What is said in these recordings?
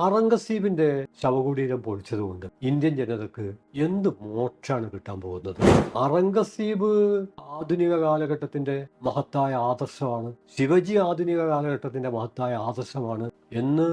ഔറംഗസീബിന്റെ ശവകുടീരം പൊളിച്ചതുകൊണ്ട് ഇന്ത്യൻ ജനതക്ക് എന്ത് മോക്ഷാണ് കിട്ടാൻ പോകുന്നത്? ഔറംഗസീബ് ആധുനിക കാലഘട്ടത്തിന്റെ മഹത്തായ ആദർശമാണ്, ശിവജി ആധുനിക കാലഘട്ടത്തിന്റെ മഹത്തായ ആദർശമാണ് എന്ന്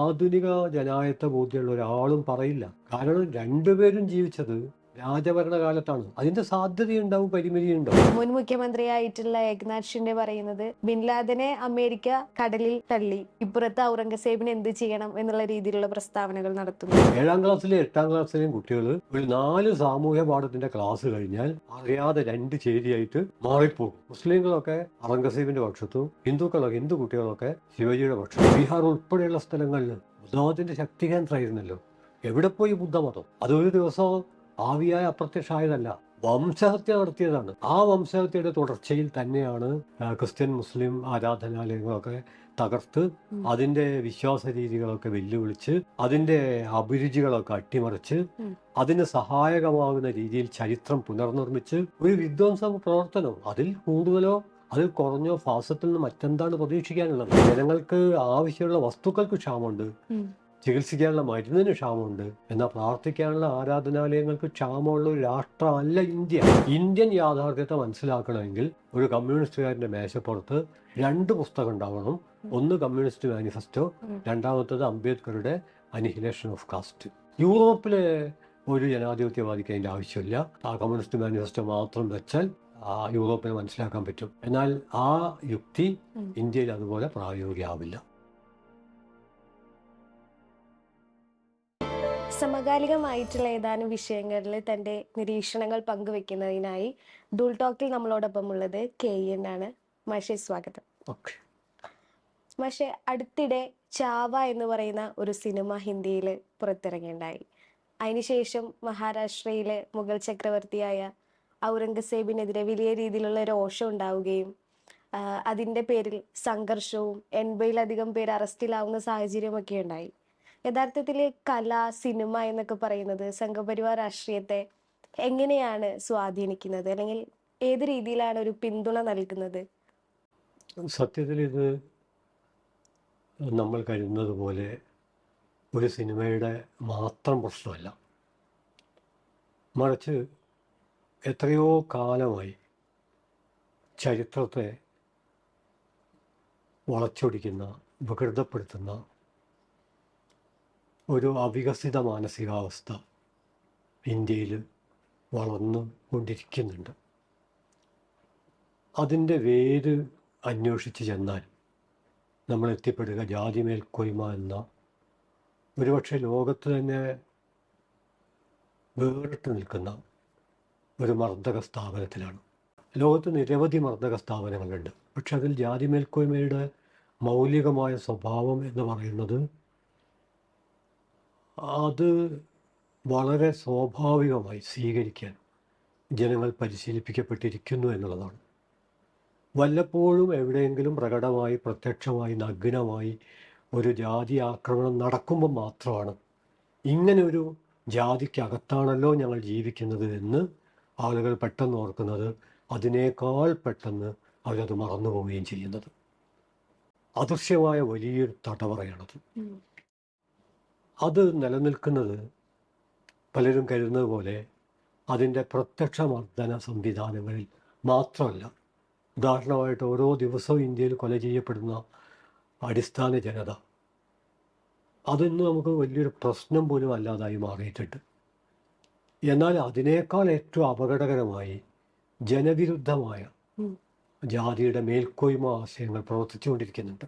ആധുനിക ജനായത്ത ബോധ്യമുള്ള ഒരാളും പറയില്ല. കാരണം രണ്ടുപേരും ജീവിച്ചത് രാജഭരണകാലത്താണ്. അതിന്റെ സാധ്യതയുണ്ടാവും, പരിമിതിയുണ്ടാവും. മുൻ മുഖ്യമന്ത്രിയായിട്ടുള്ള ഏക്നാഥ് ഷിൻഡെ പറയുന്നത് ബിൻ ലാദനെ അമേരിക്ക കടലിൽ തള്ളി, ഇപ്പുറത്ത് ഔറംഗസേബിന് എന്ത് ചെയ്യണം എന്നുള്ള രീതിയിലുള്ള പ്രസ്താവനകൾ നടത്തുന്നു. 7ാം ക്ലാസ്സിലെയും 8ാം ക്ലാസ്സിലെയും കുട്ടികൾ ഒരു 4 സാമൂഹ്യ പാഠത്തിന്റെ ക്ലാസ് കഴിഞ്ഞാൽ അറിയാതെ 2 ചേരിയായിട്ട് മാറിപ്പോകും. മുസ്ലിങ്ങളൊക്കെ ഔറംഗസേബിന്റെ പക്ഷത്തും ഹിന്ദു കുട്ടികളൊക്കെ ശിവജിയുടെ പക്ഷത്തും. ബീഹാർ ഉൾപ്പെടെയുള്ള സ്ഥലങ്ങളിൽ ബുദ്ധമതത്തിന്റെ ശക്തി കേന്ദ്രമായിരുന്നല്ലോ. എവിടെ പോയി ബുദ്ധമതം? അതൊരു ദിവസം ആവിയായ അപ്രത്യക്ഷമായതല്ല, വംശഹത്യ നടത്തിയതാണ്. ആ വംശഹത്യയുടെ തുടർച്ചയിൽ തന്നെയാണ് ക്രിസ്ത്യൻ മുസ്ലിം ആരാധനാലയങ്ങളൊക്കെ തകർത്ത് അതിന്റെ വിശ്വാസ രീതികളൊക്കെ വെല്ലുവിളിച്ച് അതിന്റെ അഭിരുചികളൊക്കെ അട്ടിമറിച്ച് അതിന് സഹായകമാകുന്ന രീതിയിൽ ചരിത്രം പുനർനിർമ്മിച്ച് ഒരു വിധ്വംസ പ്രവർത്തനം. അതിൽ കൂടുതലോ അതിൽ കുറഞ്ഞോ ഫാസത്തിൽ നിന്ന് മറ്റെന്താണ് പ്രതീക്ഷിക്കാനുള്ളത്? ജനങ്ങൾക്ക് ആവശ്യമുള്ള വസ്തുക്കൾക്ക് ക്ഷാമമുണ്ട്, ചികിത്സിക്കാനുള്ള മരുന്നിന് ക്ഷാമമുണ്ട്, എന്നാൽ പ്രാർത്ഥിക്കാനുള്ള ആരാധനാലയങ്ങൾക്ക് ക്ഷാമമുള്ള ഒരു രാഷ്ട്രമല്ല ഇന്ത്യ. ഇന്ത്യൻ യാഥാർത്ഥ്യത്തെ മനസ്സിലാക്കണമെങ്കിൽ ഒരു കമ്മ്യൂണിസ്റ്റുകാരൻ്റെ മേശപ്പുറത്ത് 2 പുസ്തകം ഉണ്ടാവണം. ഒന്ന് കമ്മ്യൂണിസ്റ്റ് മാനിഫെസ്റ്റോ, രണ്ടാമത്തത് അംബേദ്കറുടെ അനിഹിലേഷൻ ഓഫ് കാസ്റ്റ്. യൂറോപ്പിലെ ഒരു ജനാധിപത്യവാദിക്ക് അതിൻ്റെ ആവശ്യമില്ല. ആ കമ്മ്യൂണിസ്റ്റ് മാനിഫെസ്റ്റോ മാത്രം വെച്ചാൽ യൂറോപ്പിനെ മനസ്സിലാക്കാൻ പറ്റും. എന്നാൽ ആ യുക്തി ഇന്ത്യയിൽ അതുപോലെ പ്രായോഗികമാവില്ല. സമകാലികമായിട്ടുള്ള ഏതാനും വിഷയങ്ങളിൽ തൻ്റെ നിരീക്ഷണങ്ങൾ പങ്കുവെക്കുന്നതിനായി ഡൂൾ ടോക്കിൽ നമ്മളോടൊപ്പം ഉള്ളത് KN ആണ്. മാഷെ സ്വാഗതം. മാഷെ, അടുത്തിടെ ചാവ എന്ന് പറയുന്ന ഒരു സിനിമ ഹിന്ദിയിൽ പുറത്തിറങ്ങിയുണ്ടായി. അതിനുശേഷം മഹാരാഷ്ട്രയിലെ മുഗൾ ചക്രവർത്തിയായ ഔറംഗസേബിനെതിരെ വലിയ രീതിയിലുള്ള രോഷം ഉണ്ടാവുകയും അതിൻ്റെ പേരിൽ സംഘർഷവും 80-ലധികം പേര് അറസ്റ്റിലാവുന്ന സാഹചര്യമൊക്കെ ഉണ്ടായി. യഥാർത്ഥത്തിൽ കല, സിനിമ എന്നൊക്കെ പറയുന്നത് സംഘപരിവാർ രാഷ്ട്രീയത്തെ എങ്ങനെയാണ് സ്വാധീനിക്കുന്നത്, അല്ലെങ്കിൽ ഏത് രീതിയിലാണ് ഒരു പിന്തുണ നൽകുന്നത്? സത്യത്തിൽ ഇത് നമ്മൾ കരുതുന്നത് പോലെ ഒരു സിനിമയുടെ മാത്രം പ്രശ്നമല്ല. മറിച്ച് എത്രയോ കാലമായി ചരിത്രത്തെ വളച്ചൊടിക്കുന്ന, വികൃതപ്പെടുത്തുന്ന ഒരു അവികസിത മാനസികാവസ്ഥ ഇന്ത്യയിൽ വളർന്നു കൊണ്ടിരിക്കുന്നുണ്ട്. അതിൻ്റെ വേര് അന്വേഷിച്ച് ചെന്നാൽ നമ്മൾ എത്തിപ്പെടുക ജാതി മേൽക്കോയ്മ എന്ന ഒരുപക്ഷെ ലോകത്ത് തന്നെ വേറിട്ട് നിൽക്കുന്ന ഒരു മർദ്ദക സ്ഥാപനത്തിലാണ്. ലോകത്ത് നിരവധി മർദ്ദക സ്ഥാപനങ്ങളുണ്ട്. പക്ഷെ അതിൽ ജാതി മേൽക്കോയ്മയുടെ മൗലികമായ സ്വഭാവം എന്ന് പറയുന്നത് അത് വളരെ സ്വാഭാവികമായി സ്വീകരിക്കാൻ ജനങ്ങൾ പരിശീലിപ്പിക്കപ്പെട്ടിരിക്കുന്നു എന്നുള്ളതാണ്. വല്ലപ്പോഴും എവിടെയെങ്കിലും പ്രകടമായി, പ്രത്യക്ഷമായി, നഗ്നമായി ഒരു ജാതി ആക്രമണം നടക്കുമ്പോൾ മാത്രമാണ് ഇങ്ങനെ ഒരു ജാതിക്കകത്താണല്ലോ ഞങ്ങൾ ജീവിക്കുന്നത് എന്ന് ആളുകൾ പെട്ടെന്ന് ഓർക്കുന്നത്. അതിനേക്കാൾ പെട്ടെന്ന് അവരത് മറന്നുപോവുകയും ചെയ്യുന്നത്. അദൃശ്യമായ വലിയൊരു തടവറയാണത്. അത് നിലനിൽക്കുന്നത് പലരും കരുതുന്നത് പോലെ അതിൻ്റെ പ്രത്യക്ഷ മർദ്ദന സംവിധാനങ്ങളിൽ മാത്രമല്ല. ഉദാഹരണമായിട്ട് ഓരോ ദിവസവും ഇന്ത്യയിൽ കൊല ചെയ്യപ്പെടുന്ന അടിസ്ഥാന ജനത, അതൊന്നും നമുക്ക് വലിയൊരു പ്രശ്നം പോലും അല്ലാതായി മാറിയിട്ടുണ്ട്. എന്നാൽ അതിനേക്കാൾ ഏറ്റവും അപകടകരമായി ജനവിരുദ്ധമായ ജാതിയുടെ മേൽക്കോയ്മ ആശയങ്ങൾ പ്രവർത്തിച്ചുകൊണ്ടിരിക്കുന്നുണ്ട്.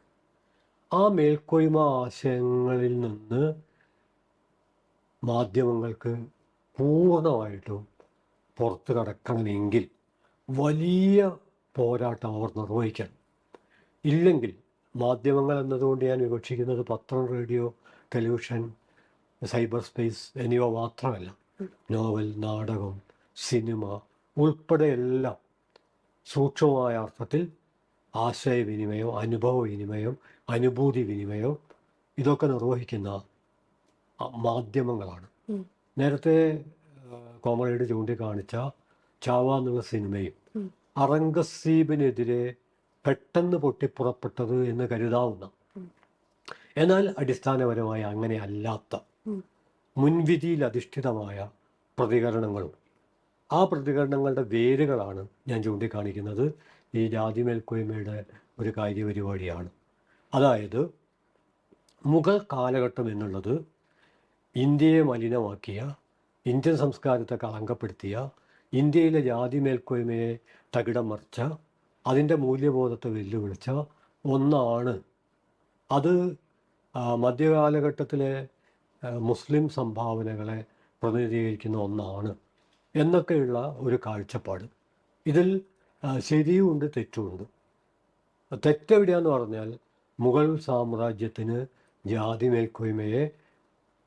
ആ മേൽക്കോയ്മ ആശയങ്ങളിൽ നിന്ന് മാധ്യമങ്ങൾക്ക് പൂർണ്ണമായിട്ടും പുറത്തു കടക്കണമെങ്കിൽ വലിയ പോരാട്ടം അവർ നിർവഹിക്കണം. ഇല്ലെങ്കിൽ മാധ്യമങ്ങൾ എന്നതുകൊണ്ട് ഞാൻ വിവക്ഷിക്കുന്നത് പത്രം, റേഡിയോ, ടെലിവിഷൻ, സൈബർ സ്പേസ് എന്നിവ മാത്രമല്ല. നോവൽ, നാടകം, സിനിമ ഉൾപ്പെടെ എല്ലാം സൂക്ഷ്മമായ അർത്ഥത്തിൽ ആശയവിനിമയം, അനുഭവ വിനിമയം, അനുഭൂതി വിനിമയം ഇതൊക്കെ നിർവഹിക്കുന്ന മാധ്യമങ്ങളാണ്. നേരത്തെ കോമറേഡ് ചൂണ്ടിക്കാണിച്ച ചാവ എന്നുള്ള സിനിമയും ഔറംഗസീബിനെതിരെ പെട്ടെന്ന് പൊട്ടിപ്പുറപ്പെട്ടത് എന്ന് കരുതാവുന്ന എന്നാൽ അടിസ്ഥാനപരമായി അങ്ങനെ അല്ലാത്ത മുൻവിധിയിൽ അധിഷ്ഠിതമായ പ്രതികരണങ്ങളും ആ പ്രതികരണങ്ങളുടെ വേരുകളാണ് ഞാൻ ചൂണ്ടിക്കാണിക്കുന്നത് ഈ ജാതി മേൽക്കോയ്മയുടെ ഒരു കാര്യപരിപാടിയാണ്. അതായത് മുഗൾ കാലഘട്ടം എന്നുള്ളത് ഇന്ത്യയെ മലിനമാക്കിയ, ഇന്ത്യൻ സംസ്കാരത്തെ കളങ്കപ്പെടുത്തിയ, ഇന്ത്യയിലെ ജാതി മേൽക്കോയ്മയെ തകിടം മറിച്ച, അതിൻ്റെ മൂല്യബോധത്തെ വെല്ലുവിളിച്ച ഒന്നാണ്. അത് മധ്യകാലഘട്ടത്തിലെ മുസ്ലിം സംഭാവനകളെ പ്രതിനിധീകരിക്കുന്ന ഒന്നാണ് എന്നൊക്കെയുള്ള ഒരു കാഴ്ചപ്പാട്. ഇതിൽ ശരിയുമുണ്ട് തെറ്റുമുണ്ട്. തെറ്റെവിടെയാന്ന് പറഞ്ഞാൽ മുഗൾ സാമ്രാജ്യത്തിന് ജാതി മേൽക്കോയ്മയെ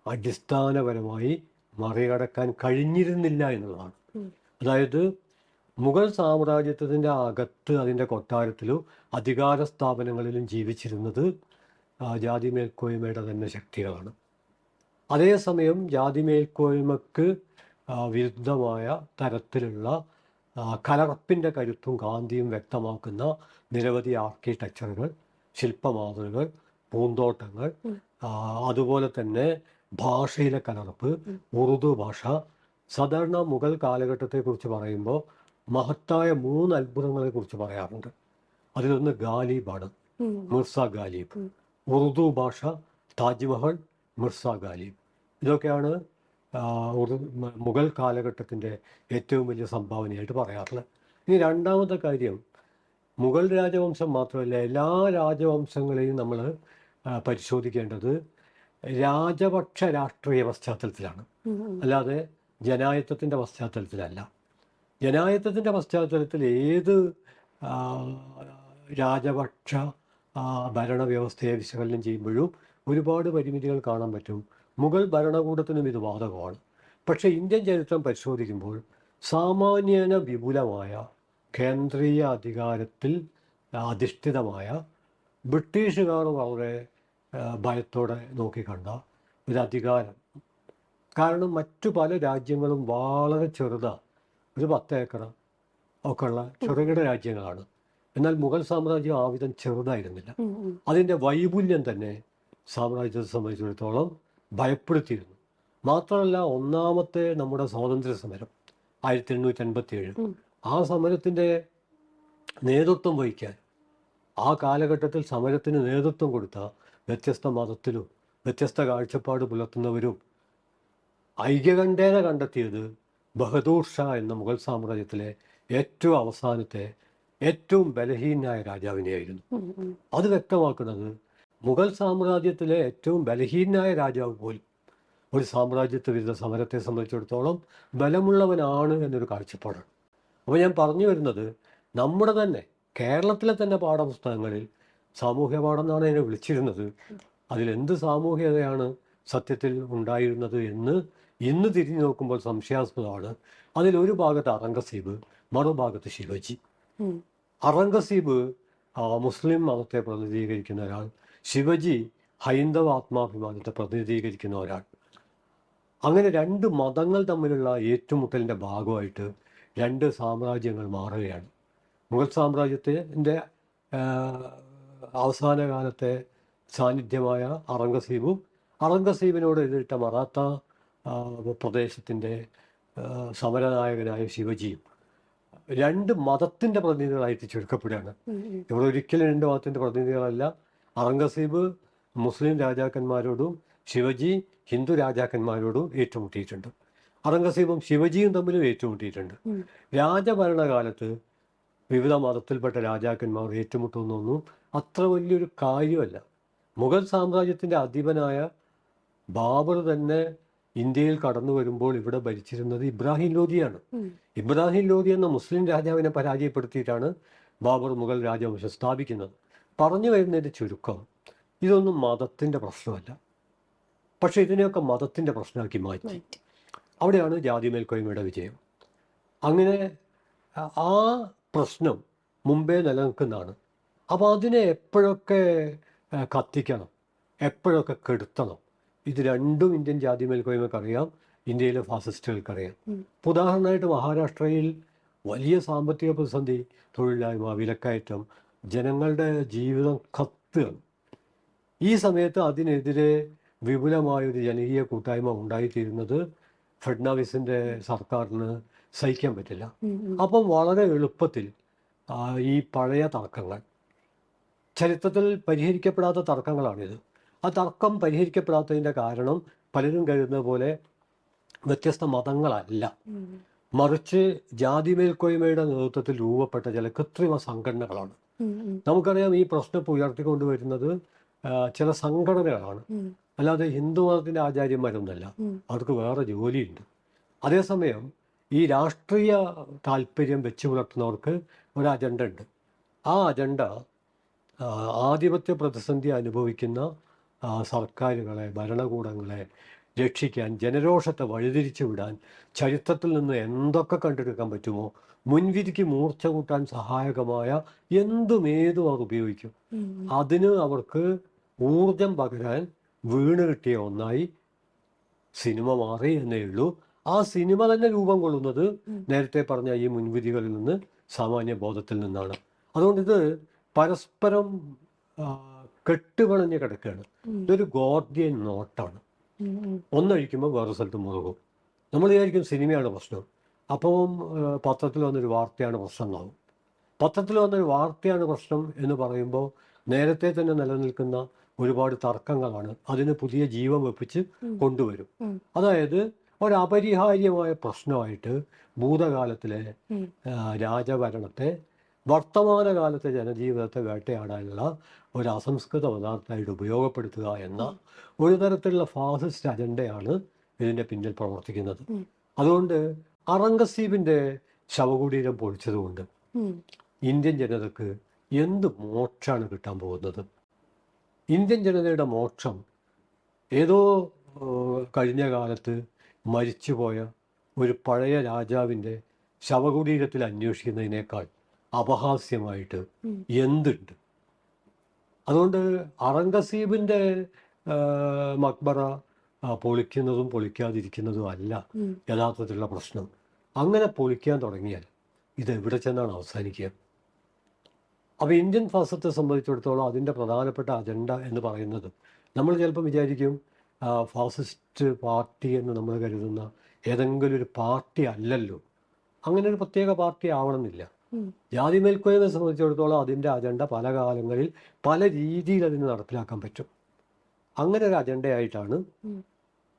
അടിസ്ഥാനപരമായി മറികടക്കാൻ കഴിഞ്ഞിരുന്നില്ല എന്നുള്ളതാണ്. അതായത് മുഗൾ സാമ്രാജ്യത്തിൻ്റെ അകത്ത് അതിൻ്റെ കൊട്ടാരത്തിലും അധികാര സ്ഥാപനങ്ങളിലും ജീവിച്ചിരുന്നത് ജാതി മേൽക്കോയ്മയുടെ തന്നെ ശക്തികളാണ്. അതേസമയം ജാതി മേൽക്കോയ്മക്ക് വിരുദ്ധമായ തരത്തിലുള്ള കലർപ്പിൻ്റെ കരുത്തും കാന്തിയും വ്യക്തമാക്കുന്ന നിരവധി ആർക്കിടെക്ചറുകൾ, ശില്പമാതൃകൾ, പൂന്തോട്ടങ്ങൾ, അതുപോലെ തന്നെ ഭാഷയിലെ കലർപ്പ്, ഉറുദു ഭാഷ. സാധാരണ മുഗൾ കാലഘട്ടത്തെക്കുറിച്ച് പറയുമ്പോൾ മഹത്തായ 3 അത്ഭുതങ്ങളെക്കുറിച്ച് പറയാറുണ്ട്. അതിലൊന്ന് ഗാലിബാണ്, മിർസ ഗാലിബ്. ഉറുദു ഭാഷ, താജ്മഹൽ, മിർസ ഗാലിബ്. ഇതൊക്കെയാണ് മുഗൾ കാലഘട്ടത്തിൻ്റെ ഏറ്റവും വലിയ സംഭാവനയായിട്ട് പറയാറുള്ളത്. ഇനി രണ്ടാമത്തെ കാര്യം, മുഗൾ രാജവംശം മാത്രമല്ല എല്ലാ രാജവംശങ്ങളെയും നമ്മൾ പരിശോധിക്കേണ്ടത് രാജപക്ഷ രാഷ്ട്രീയ പശ്ചാത്തലത്തിലാണ്, അല്ലാതെ ജനായത്വത്തിൻ്റെ പശ്ചാത്തലത്തിലല്ല. ജനായത്വത്തിൻ്റെ പശ്ചാത്തലത്തിൽ ഏത് രാജപക്ഷ ഭരണവ്യവസ്ഥയെ വിശകലനം ചെയ്യുമ്പോഴും ഒരുപാട് പരിമിതികൾ കാണാൻ പറ്റും. മുഗൾ ഭരണകൂടത്തിനും ഇത് ബാധകമാണ്. പക്ഷേ ഇന്ത്യൻ ചരിത്രം പരിശോധിക്കുമ്പോൾ സാമാന്യേന വിപുലമായ കേന്ദ്രീയ അധികാരത്തിൽ അധിഷ്ഠിതമായ, ബ്രിട്ടീഷുകാർ വളരെ ഭയത്തോടെ നോക്കിക്കണ്ട ഒരു അധികാരം. കാരണം മറ്റു പല രാജ്യങ്ങളും വളരെ ചെറുതാണ്, ഒരു 10 ഏക്കർ ഒക്കെ ഉള്ള ചെറുകിട രാജ്യങ്ങളാണ്. എന്നാൽ മുഗൾ സാമ്രാജ്യം ആ വിധം ചെറുതായിരുന്നില്ല. അതിൻ്റെ വൈപുല്യം തന്നെ സാമ്രാജ്യത്തെ സംബന്ധിച്ചിടത്തോളം ഭയപ്പെടുത്തിയിരുന്നു. മാത്രമല്ല, ഒന്നാമത്തെ നമ്മുടെ സ്വാതന്ത്ര്യ സമരം 1857, ആ സമരത്തിൻ്റെ നേതൃത്വം വഹിക്കാൻ, ആ കാലഘട്ടത്തിൽ സമരത്തിന് നേതൃത്വം കൊടുത്ത വ്യത്യസ്ത മതത്തിലും വ്യത്യസ്ത കാഴ്ചപ്പാട് പുലർത്തുന്നവരും ഐക്യകണ്ഠേന കണ്ടെത്തിയത് ബഹദൂർ ഷാ എന്ന മുഗൾ സാമ്രാജ്യത്തിലെ ഏറ്റവും അവസാനത്തെ ഏറ്റവും ബലഹീനായ രാജാവിനെയായിരുന്നു. അത് വ്യക്തമാക്കുന്നത് മുഗൾ സാമ്രാജ്യത്തിലെ ഏറ്റവും ബലഹീനായ രാജാവ് പോലും ഒരു സാമ്രാജ്യത്വ വിരുദ്ധ സമരത്തെ സംബന്ധിച്ചിടത്തോളം ബലമുള്ളവനാണ് എന്നൊരു കാഴ്ചപ്പാടാണ്. അപ്പോൾ ഞാൻ പറഞ്ഞു വരുന്നത്, നമ്മുടെ തന്നെ കേരളത്തിലെ തന്നെ പാഠപുസ്തകങ്ങളിൽ സാമൂഹ്യ പാഠം എന്നാണ് അതിനെ വിളിച്ചിരുന്നത്. അതിലെന്ത് സാമൂഹ്യതയാണ് സത്യത്തിൽ ഉണ്ടായിരുന്നത് എന്ന് ഇന്ന് തിരിഞ്ഞു നോക്കുമ്പോൾ സംശയാസ്പദമാണ്. അതിലൊരു ഭാഗത്ത് ഔറംഗസീബ്, മറുഭാഗത്ത് ശിവജി. ഔറംഗസീബ് മുസ്ലിം മതത്തെ പ്രതിനിധീകരിക്കുന്ന ഒരാൾ, ശിവജി ഹൈന്ദവ ആത്മാഭിമാനത്തെ പ്രതിനിധീകരിക്കുന്ന ഒരാൾ. അങ്ങനെ 2 മതങ്ങൾ തമ്മിലുള്ള ഏറ്റുമുട്ടലിൻ്റെ ഭാഗമായിട്ട് 2 സാമ്രാജ്യങ്ങൾ മാറുകയാണ്. മുഗൾ സാമ്രാജ്യത്തിൻ്റെ അവസാന കാലത്തെ സാന്നിധ്യമായ ഔറംഗസീബും ഔറംഗസീബിനോട് എതിരിട്ട മറാത്ത പ്രദേശത്തിൻ്റെ സമരനായകനായ ശിവജിയും 2 മതത്തിൻ്റെ പ്രതിനിധികളായിട്ട് ചുരുക്കപ്പെടുകയാണ്. ഇവിടെ ഒരിക്കലും 2 മതത്തിൻ്റെ പ്രതിനിധികളല്ല. ഔറംഗസീബ് മുസ്ലിം രാജാക്കന്മാരോടും ശിവജി ഹിന്ദു രാജാക്കന്മാരോടും ഏറ്റുമുട്ടിയിട്ടുണ്ട്. ഔറംഗസീബും ശിവജിയും തമ്മിലും ഏറ്റുമുട്ടിയിട്ടുണ്ട്. രാജഭരണകാലത്ത് വിവിധ മതത്തിൽപ്പെട്ട രാജാക്കന്മാർ ഏറ്റുമുട്ടുന്നൊന്നും അത്ര വലിയൊരു കാര്യമല്ല. മുഗൾ സാമ്രാജ്യത്തിൻ്റെ അധിപനായ ബാബർ തന്നെ ഇന്ത്യയിൽ കടന്നു വരുമ്പോൾ ഇവിടെ ഭരിച്ചിരുന്നത് ഇബ്രാഹിം ലോധിയാണ്. ഇബ്രാഹിം ലോധി എന്ന മുസ്ലിം രാജാവിനെ പരാജയപ്പെടുത്തിയിട്ടാണ് ബാബർ മുഗൾ രാജവംശം സ്ഥാപിക്കുന്നത്. പറഞ്ഞു വരുന്നതിൻ്റെ ചുരുക്കം, ഇതൊന്നും മതത്തിൻ്റെ പ്രശ്നമല്ല, പക്ഷെ ഇതിനെയൊക്കെ മതത്തിൻ്റെ പ്രശ്നമാക്കി മാറ്റി. അവിടെയാണ് ജാതി മേൽക്കോയ്മയുടെ വിജയം. അങ്ങനെ ആ പ്രശ്നം മുമ്പേ നിലനിൽക്കുന്നതാണ്. അപ്പോൾ അതിനെ എപ്പോഴൊക്കെ കത്തിക്കണം, എപ്പോഴൊക്കെ കെടുത്തണം, ഇത് രണ്ടും ഇന്ത്യൻ ജാതി മേൽക്കോയ്മക്കറിയാം, ഇന്ത്യയിലെ ഫാസിസ്റ്റുകൾക്കറിയാം. ഉദാഹരണമായിട്ട് മഹാരാഷ്ട്രയിൽ വലിയ സാമ്പത്തിക പ്രതിസന്ധി, തൊഴിലില്ലായ്മ, വിലക്കയറ്റം, ജനങ്ങളുടെ ജീവിതം കത്തുകയാണ്. ഈ സമയത്ത് അതിനെതിരെ വിപുലമായൊരു ജനകീയ കൂട്ടായ്മ ഉണ്ടായിത്തീരുന്നത് ഫഡ്നാവിസിൻ്റെ സർക്കാരിന് സഹിക്കാൻ പറ്റില്ല. അപ്പം വളരെ എളുപ്പത്തിൽ ഈ പഴയ തർക്കങ്ങൾ, ചരിത്രത്തിൽ പരിഹരിക്കപ്പെടാത്ത തർക്കങ്ങളാണിത്. ആ തർക്കം പരിഹരിക്കപ്പെടാത്തതിൻ്റെ കാരണം പലരും കരുതുന്ന പോലെ വ്യത്യസ്ത മതങ്ങളല്ല, മറിച്ച് ജാതി മേൽക്കോയ്മയുടെ നേതൃത്വത്തിൽ രൂപപ്പെട്ട ചില കൃത്രിമ സംഘടനകളാണ്. നമുക്കറിയാം, ഈ പ്രശ്നം ഉയർത്തിക്കൊണ്ടുവരുന്നത് ചില സംഘടനകളാണ്, അല്ലാതെ ഹിന്ദു മതത്തിൻ്റെ ആചാര്യന്മാരൊന്നല്ല. അവർക്ക് വേറെ ജോലിയുണ്ട്. അതേസമയം ഈ രാഷ്ട്രീയ താല്പര്യം വെച്ച് പുലർത്തുന്നവർക്ക് ഒരു അജണ്ട ഉണ്ട്. ആ അജണ്ട ആധിപത്യ പ്രതിസന്ധി അനുഭവിക്കുന്ന സർക്കാരുകളെ, ഭരണകൂടങ്ങളെ രക്ഷിക്കാൻ, ജനരോഷത്തെ വഴിതിരിച്ചു വിടാൻ, ചരിത്രത്തിൽ നിന്ന് എന്തൊക്കെ കണ്ടെടുക്കാൻ പറ്റുമോ മുൻവിധിക്ക് മൂർച്ച കൂട്ടാൻ സഹായകമായ എന്തുമേതും അവർ ഉപയോഗിക്കും. അതിന് അവർക്ക് ഊർജം പകരാൻ വീണ് കിട്ടിയ ഒന്നായി സിനിമ മാറി എന്നേ ഉള്ളൂ. ആ സിനിമ തന്നെ രൂപം കൊള്ളുന്നത് നേരത്തെ പറഞ്ഞ ഈ മുൻവിധികളിൽ നിന്ന്, സാമാന്യ ബോധത്തിൽ നിന്നാണ്. അതുകൊണ്ട് ഇത് പരസ്പരം കെട്ടുപിണഞ്ഞ് കിടക്കുകയാണ്. ഇതൊരു ഗോർഡിയൻ നോട്ടാണ്. ഒന്നഴിക്കുമ്പോൾ വേറെ സ്ഥലത്ത് മുറുകും. നമ്മൾ വിചാരിക്കും സിനിമയാണ് പ്രശ്നം, അപ്പം പത്രത്തിൽ വന്നൊരു വാർത്തയാണ് പ്രശ്നം എന്നാവും. പത്രത്തിൽ വന്നൊരു വാർത്തയാണ് പ്രശ്നം എന്ന് പറയുമ്പോൾ നേരത്തെ തന്നെ നിലനിൽക്കുന്ന ഒരുപാട് തർക്കങ്ങളാണ് അതിന് പുതിയ ജീവൻ വെപ്പിച്ച് കൊണ്ടുവരും. അതായത് ഒരപരിഹാര്യമായ പ്രശ്നമായിട്ട് ഭൂതകാലത്തിലെ രാജഭരണത്തെ വർത്തമാനകാലത്തെ ജനജീവിതത്തെ വേട്ടയാടാനുള്ള ഒരു അസംസ്കൃത പദാർത്ഥമായിട്ട് ഉപയോഗപ്പെടുത്തുക എന്ന ഒരു തരത്തിലുള്ള ഫാസിസ്റ്റ് അജണ്ടയാണ് ഇതിൻ്റെ പിന്നിൽ പ്രവർത്തിക്കുന്നത്. അതുകൊണ്ട് ഔറംഗസീബിൻ്റെ ശവകുടീരം പൊളിച്ചതുകൊണ്ട് ഇന്ത്യൻ ജനതക്ക് എന്ത് മോക്ഷമാണ് കിട്ടാൻ പോകുന്നത്? ഇന്ത്യൻ ജനതയുടെ മോക്ഷം ഏതോ കഴിഞ്ഞ കാലത്ത് മരിച്ചുപോയ ഒരു പഴയ രാജാവിൻ്റെ ശവകുടീരത്തിൽ അന്വേഷിക്കുന്നതിനേക്കാൾ അപഹാസ്യമായിട്ട് എന്തുണ്ട്? അതുകൊണ്ട് ഔറംഗസീബിൻ്റെ മക്ബറ പൊളിക്കുന്നതും പൊളിക്കാതിരിക്കുന്നതും അല്ല യഥാർത്ഥത്തിലുള്ള പ്രശ്നം. അങ്ങനെ പൊളിക്കാൻ തുടങ്ങിയാൽ ഇത് എവിടെ ചെന്നാണ് അവസാനിക്കുക? അപ്പോൾ ഇന്ത്യൻ ഫാസിസത്തെ സംബന്ധിച്ചിടത്തോളം അതിൻ്റെ പ്രധാനപ്പെട്ട അജണ്ട എന്ന് പറയുന്നത്, നമ്മൾ ചിലപ്പോൾ വിചാരിക്കും ഫാസിസ്റ്റ് പാർട്ടി എന്ന് നമ്മൾ കരുതുന്ന ഏതെങ്കിലും ഒരു പാർട്ടി അല്ലല്ലോ, അങ്ങനെ ഒരു പ്രത്യേക പാർട്ടി ആവണമെന്നില്ല. ജാതി മേൽക്കോയ്മയെ സംബന്ധിച്ചിടത്തോളം അതിൻ്റെ അജണ്ട പല കാലങ്ങളിൽ പല രീതിയിൽ അതിന് നടപ്പിലാക്കാൻ പറ്റും. അങ്ങനെ ഒരു അജണ്ടയായിട്ടാണ്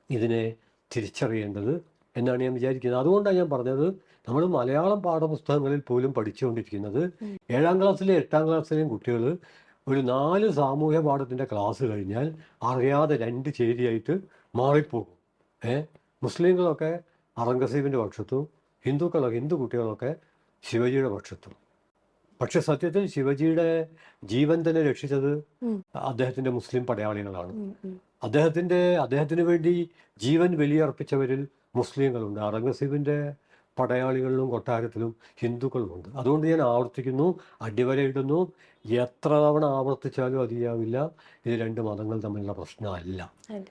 ഇതിനെ തിരിച്ചറിയേണ്ടത് എന്നാണ് ഞാൻ വിചാരിക്കുന്നത്. അതുകൊണ്ടാണ് ഞാൻ പറഞ്ഞത്, നമ്മൾ മലയാളം പാഠപുസ്തകങ്ങളിൽ പോലും പഠിച്ചുകൊണ്ടിരിക്കുന്നത് 7ാം ക്ലാസ്സിലെയും 8ാം ക്ലാസ്സിലെയും കുട്ടികൾ ഒരു 4 സാമൂഹ്യ പാഠത്തിൻ്റെ ക്ലാസ് കഴിഞ്ഞാൽ അറിയാതെ 2 ചേരിയായിട്ട് മാറിപ്പോകും. മുസ്ലിങ്ങളൊക്കെ ഔറംഗസീബിൻ്റെ പക്ഷത്തും ഹിന്ദു കുട്ടികളൊക്കെ ശിവജിയുടെ പക്ഷത്തും. പക്ഷെ സത്യത്തിൽ ശിവജിയുടെ ജീവൻ തന്നെ രക്ഷിച്ചത് അദ്ദേഹത്തിൻ്റെ മുസ്ലിം പടയാളികളാണ്. അദ്ദേഹത്തിന് വേണ്ടി ജീവൻ ബലിയർപ്പിച്ചവരിൽ മുസ്ലിങ്ങളുണ്ട്. ഔറംഗസീബിൻ്റെ പടയാളികളിലും കൊട്ടാരത്തിലും ഹിന്ദുക്കളുമുണ്ട്. അതുകൊണ്ട് ഞാൻ ആവർത്തിക്കുന്നു, അടിവരയിടുന്നു, എത്ര തവണ ആവർത്തിച്ചാലും അതിയാവില്ല, ഇത് 2 മതങ്ങൾ തമ്മിലുള്ള പ്രശ്നമല്ല,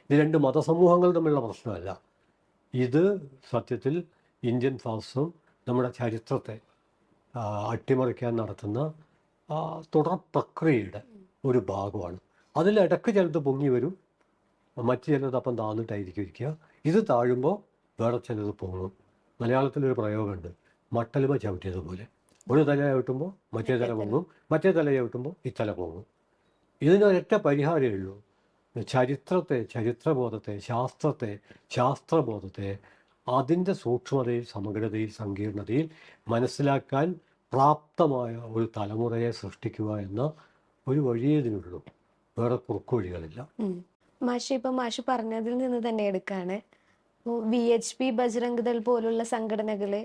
ഇത് 2 മതസമൂഹങ്ങൾ തമ്മിലുള്ള പ്രശ്നമല്ല. ഇത് സത്യത്തിൽ ഇന്ത്യൻ ഫാസിസം നമ്മുടെ ചരിത്രത്തെ അട്ടിമറിക്കാൻ നടത്തുന്ന തുടർ പ്രക്രിയയുടെ ഒരു ഭാഗമാണ്. അതിലിടക്ക് ചിലത് പൊങ്ങി വരും, മറ്റു ചിലത് അപ്പം താന്നിട്ടായിരിക്കും ഇരിക്കുക. ഇത് താഴുമ്പോൾ വേറെ ചിലത് പൊങ്ങും. മലയാളത്തിലൊരു പ്രയോഗമുണ്ട്, മട്ടലുമ ചവിട്ടിയതുപോലെ. ഒരു തല ചവിട്ടുമ്പോൾ മറ്റേ തല പൊങ്ങും, മറ്റേ തല ചവിട്ടുമ്പോൾ ഈ തല പൊങ്ങും. ഇതിനൊരൊറ്റ പരിഹാരമേ ഉള്ളൂ. ചരിത്രത്തെ, ചരിത്രബോധത്തെ, ശാസ്ത്രബോധത്തെ അതിൻ്റെ സൂക്ഷ്മതയിൽ, സമഗ്രതയിൽ, സങ്കീർണതയിൽ മനസ്സിലാക്കാൻ പ്രാപ്തമായ ഒരു തലമുറയെ സൃഷ്ടിക്കുക എന്ന ഒരു വഴിയേ ഇതിനുള്ളൂ, വേറെ കുറുക്കു വഴികളില്ല. മാഷി പറഞ്ഞതിൽ നിന്ന് തന്നെ എടുക്കാണ്, VHP, ബജ്രംഗ് ദൾ പോലുള്ള സംഘടനകള്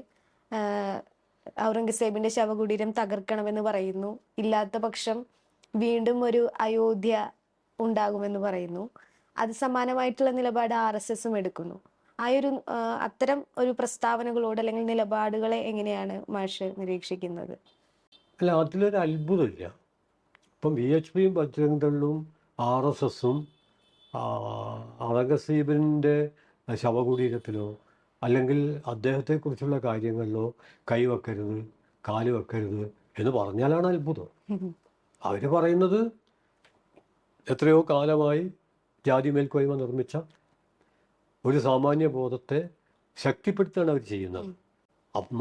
ഔറംഗസേബിന്റെ ശവകുടീരം തകർക്കണമെന്ന് പറയുന്നു. ഇല്ലാത്ത പക്ഷം വീണ്ടും ഒരു അയോധ്യ ഉണ്ടാകുമെന്ന് പറയുന്നു. അത് സമാനമായിട്ടുള്ള നിലപാട് RSSും എടുക്കുന്നു. അത്തരം ഒരു പ്രസ്താവനകളോട് അല്ലെങ്കിൽ നിലപാടുകളെ എങ്ങനെയാണ് മാഷ് നിരീക്ഷിക്കുന്നത്? അല്ല, അതിലൊരു അത്ഭുതമില്ല. ഇപ്പം VHPയും ബജ്രംഗ് ദളും RSSും ഔറംഗസീബിൻ്റെ ശവകുടീരത്തിലോ അല്ലെങ്കിൽ അദ്ദേഹത്തെക്കുറിച്ചുള്ള കാര്യങ്ങളിലോ കൈവെക്കരുത്, കാല് വെക്കരുത് എന്ന് പറഞ്ഞാലാണ് അത്ഭുതം. അവർ പറയുന്നത് എത്രയോ കാലമായി ജാതി മേൽക്കോയ്മ നിർമ്മിച്ച ഒരു സാമാന്യ ബോധത്തെ ശക്തിപ്പെടുത്തുകയാണ് അവർ ചെയ്യുന്നത്.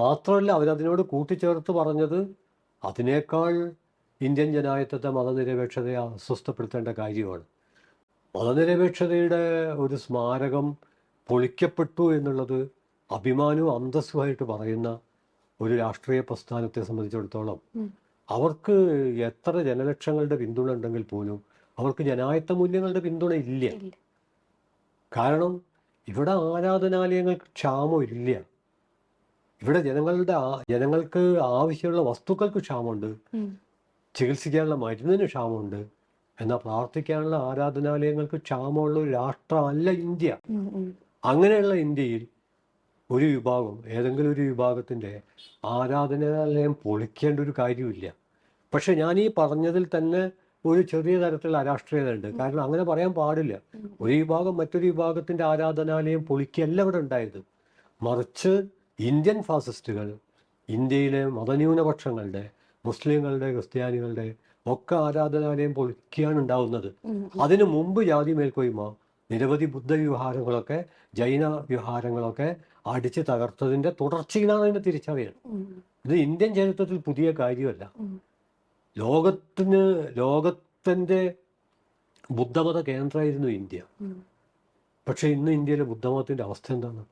മാത്രമല്ല, അവരതിനോട് കൂട്ടിച്ചേർത്ത് പറഞ്ഞത് അതിനേക്കാൾ ഇന്ത്യൻ ജനാധിപത്യത്തെ മതനിരപേക്ഷതയെ അസ്വസ്ഥപ്പെടുത്തേണ്ട കാര്യമാണ്. മതനിരപേക്ഷതയുടെ ഒരു സ്മാരകം പൊളിക്കപ്പെട്ടു എന്നുള്ളത് അഭിമാനവും അന്തസ്സുമായിട്ട് പറയുന്ന ഒരു രാഷ്ട്രീയ പ്രസ്ഥാനത്തെ സംബന്ധിച്ചിടത്തോളം അവർക്ക് എത്ര ജനലക്ഷങ്ങളുടെ പിന്തുണ ഉണ്ടെങ്കിൽ പോലും അവർക്ക് ജനാധിപത്യ മൂല്യങ്ങളുടെ പിന്തുണ ഇല്ല. കാരണം ഇവിടെ ആരാധനാലയങ്ങൾക്ക് ക്ഷാമമില്ല. ഇവിടെ ജനങ്ങൾക്ക് ആവശ്യമുള്ള വസ്തുക്കൾക്ക് ക്ഷാമമുണ്ട്, ചികിത്സിക്കാനുള്ള മരുന്നിന് ക്ഷാമമുണ്ട്. എന്നാൽ പ്രാർത്ഥിക്കാനുള്ള ആരാധനാലയങ്ങൾക്ക് ക്ഷാമമുള്ള ഒരു രാഷ്ട്രമല്ല ഇന്ത്യ. അങ്ങനെയുള്ള ഇന്ത്യയിൽ ഒരു വിഭാഗം, ഏതെങ്കിലും ഒരു വിഭാഗത്തിൻ്റെ ആരാധനാലയം പൊളിക്കേണ്ട ഒരു കാര്യമില്ല. പക്ഷെ ഞാൻ ഈ പറഞ്ഞതിൽ തന്നെ ഒരു ചെറിയ തരത്തിലുള്ള അരാഷ്ട്രീയത ഉണ്ട്. കാരണം അങ്ങനെ പറയാൻ പാടില്ല. ഒരു വിഭാഗം മറ്റൊരു വിഭാഗത്തിൻ്റെ ആരാധനാലയം പൊളിക്കുകയല്ല ഇവിടെ ഉണ്ടായത്. മറിച്ച് ഇന്ത്യൻ ഫാസിസ്റ്റുകൾ ഇന്ത്യയിലെ മതന്യൂനപക്ഷങ്ങളുടെ, മുസ്ലിങ്ങളുടെ, ക്രിസ്ത്യാനികളുടെ ഒക്കെ ആരാധനാലയം പൊളിക്കുകയാണ് ഉണ്ടാവുന്നത്. അതിനു മുമ്പ് ജാതി മേൽക്കോയ്മ നിരവധി ബുദ്ധവിഹാരങ്ങളൊക്കെ ജൈന വിഹാരങ്ങളൊക്കെ അടിച്ച് തകർത്തതിൻ്റെ തുടർച്ചയിലാണ് അതിൻ്റെ തിരിച്ചറിയൽ. ഇത് ഇന്ത്യൻ ചരിത്രത്തിൽ പുതിയ കാര്യമല്ല. ലോകത്തിൻ്റെ ബുദ്ധമത കേന്ദ്രമായിരുന്നു ഇന്ത്യ. പക്ഷെ ഇന്ന് ഇന്ത്യയിലെ ബുദ്ധമതത്തിൻ്റെ അവസ്ഥ എന്താണ്?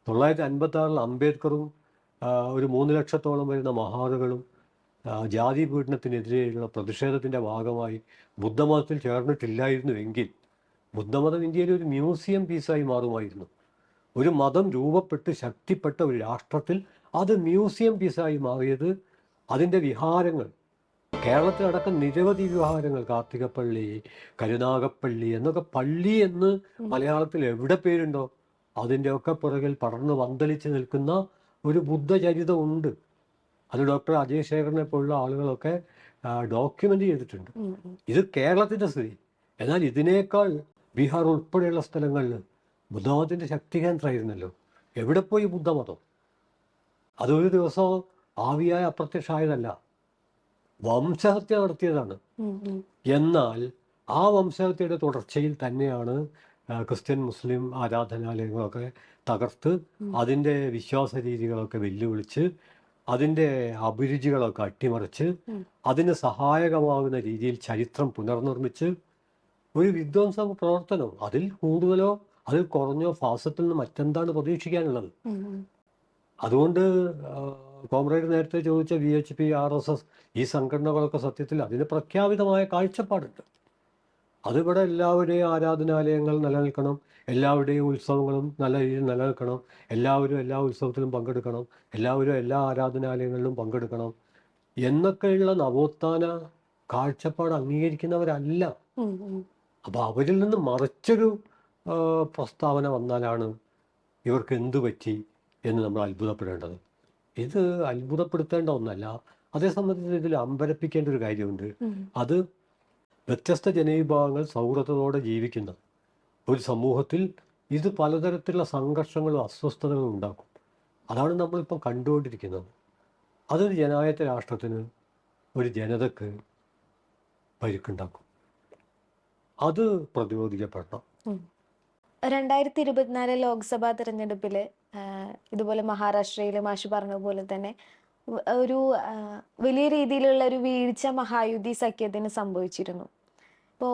1956 അംബേദ്കറും ഒരു 3 ലക്ഷത്തോളം വരുന്ന മഹാറുകളും ജാതി പീഡനത്തിനെതിരെയുള്ള പ്രതിഷേധത്തിൻ്റെ ഭാഗമായി ബുദ്ധമതത്തിൽ ചേർന്നിട്ടില്ലായിരുന്നുവെങ്കിൽ ബുദ്ധമതം ഇന്ത്യയിലെ ഒരു മ്യൂസിയം പീസായി മാറുമായിരുന്നു. ഒരു മതം രൂപപ്പെട്ട് ശക്തിപ്പെട്ട ഒരു രാഷ്ട്രത്തിൽ അത് മ്യൂസിയം പീസായി മാറിയത് അതിൻ്റെ വിഹാരങ്ങൾ, കേരളത്തിലടക്കം നിരവധി വിഹാരങ്ങൾ, കാർത്തികപ്പള്ളി, കരുനാഗപ്പള്ളി എന്നൊക്കെ പള്ളി എന്ന് മലയാളത്തിൽ എവിടെ പേരുണ്ടോ അതിൻ്റെയൊക്കെ പുറകിൽ പടർന്ന് പന്തലിച്ച് നിൽക്കുന്ന ഒരു ബുദ്ധചരിതമുണ്ട്. അത് ഡോക്ടർ അജയ് ശേഖറിനെ പോലുള്ള ആളുകളൊക്കെ ഡോക്യുമെൻ്റ് ചെയ്തിട്ടുണ്ട്. ഇത് കേരളത്തിൻ്റെ സ്ഥിതി. എന്നാൽ ഇതിനേക്കാൾ ബീഹാർ ഉൾപ്പെടെയുള്ള സ്ഥലങ്ങളിൽ ബുദ്ധമതത്തിൻ്റെ ശക്തി കേന്ദ്രമായിരുന്നല്ലോ. എവിടെ പോയി ബുദ്ധമതം? അതൊരു ദിവസം ആവിയായ അപ്രത്യക്ഷമായതല്ല, വംശഹത്യ നടത്തിയതാണ്. എന്നാൽ ആ വംശഹത്യയുടെ തുടർച്ചയിൽ തന്നെയാണ് ക്രിസ്ത്യൻ മുസ്ലിം ആരാധനാലയങ്ങളൊക്കെ തകർത്ത് അതിൻ്റെ വിശ്വാസ രീതികളൊക്കെ വെല്ലുവിളിച്ച് അതിൻ്റെ അഭിരുചികളൊക്കെ അട്ടിമറിച്ച് അതിന് സഹായകമാകുന്ന രീതിയിൽ ചരിത്രം പുനർനിർമ്മിച്ച് ഒരു വിധ്വംസ പ്രവർത്തനം, അതിൽ കൂടുതലോ അതിൽ കുറഞ്ഞോ ഫാസത്തിൽ നിന്ന് മറ്റെന്താണ് പ്രതീക്ഷിക്കാനുള്ളത്? അതുകൊണ്ട് കോമ്രേഡ് നേരത്തെ ചോദിച്ച VHP, RSS ഈ സംഘടനകളൊക്കെ സത്യത്തിൽ അതിന് പ്രഖ്യാപിതമായ കാഴ്ചപ്പാടുണ്ട്. അതിവിടെ എല്ലാവരുടെയും ആരാധനാലയങ്ങൾ നിലനിൽക്കണം, എല്ലാവരുടെയും ഉത്സവങ്ങളും നല്ല രീതിയിൽ നിലനിൽക്കണം, എല്ലാവരും എല്ലാ ഉത്സവത്തിലും പങ്കെടുക്കണം, എല്ലാവരും എല്ലാ ആരാധനാലയങ്ങളിലും പങ്കെടുക്കണം എന്നൊക്കെയുള്ള നവോത്ഥാന കാഴ്ചപ്പാട് അംഗീകരിക്കുന്നവരല്ല. അപ്പോൾ അവരിൽ നിന്ന് മറിച്ചൊരു പ്രസ്താവന വന്നാലാണ് ഇവർക്ക് എന്തു പറ്റി എന്ന് നമ്മൾ അത്ഭുതപ്പെടേണ്ടത്. ഇത് അത്ഭുതപ്പെടുത്തേണ്ട ഒന്നല്ല. അതേ സംബന്ധിച്ച് ഇതിൽ അമ്പരപ്പിക്കേണ്ട ഒരു കാര്യമുണ്ട്. അത് വ്യത്യസ്ത ജനവിഭാഗങ്ങൾ സൗഹൃദത്തോടെ ജീവിക്കുന്ന ഒരു സമൂഹത്തിൽ ഇത് പലതരത്തിലുള്ള സംഘർഷങ്ങളും അസ്വസ്ഥതകളും ഉണ്ടാക്കും. അതാണ് നമ്മളിപ്പം കണ്ടുകൊണ്ടിരിക്കുന്നത്. അതൊരു ജനാധിപത്യ രാഷ്ട്രത്തിന്, ഒരു ജനതക്ക് പരിക്കുണ്ടാക്കും. അത് പ്രതിരോധിക്കപ്പെടണം. 2024 ലോക്സഭാ തെരഞ്ഞെടുപ്പിൽ ഇതുപോലെ മഹാരാഷ്ട്രയിൽ മാഷ് പറഞ്ഞ പോലെ തന്നെ ഒരു വലിയ രീതിയിലുള്ള ഒരു വീഴ്ച മഹായുതി സഖ്യത്തിന് സംഭവിച്ചിരുന്നു. ഇപ്പോൾ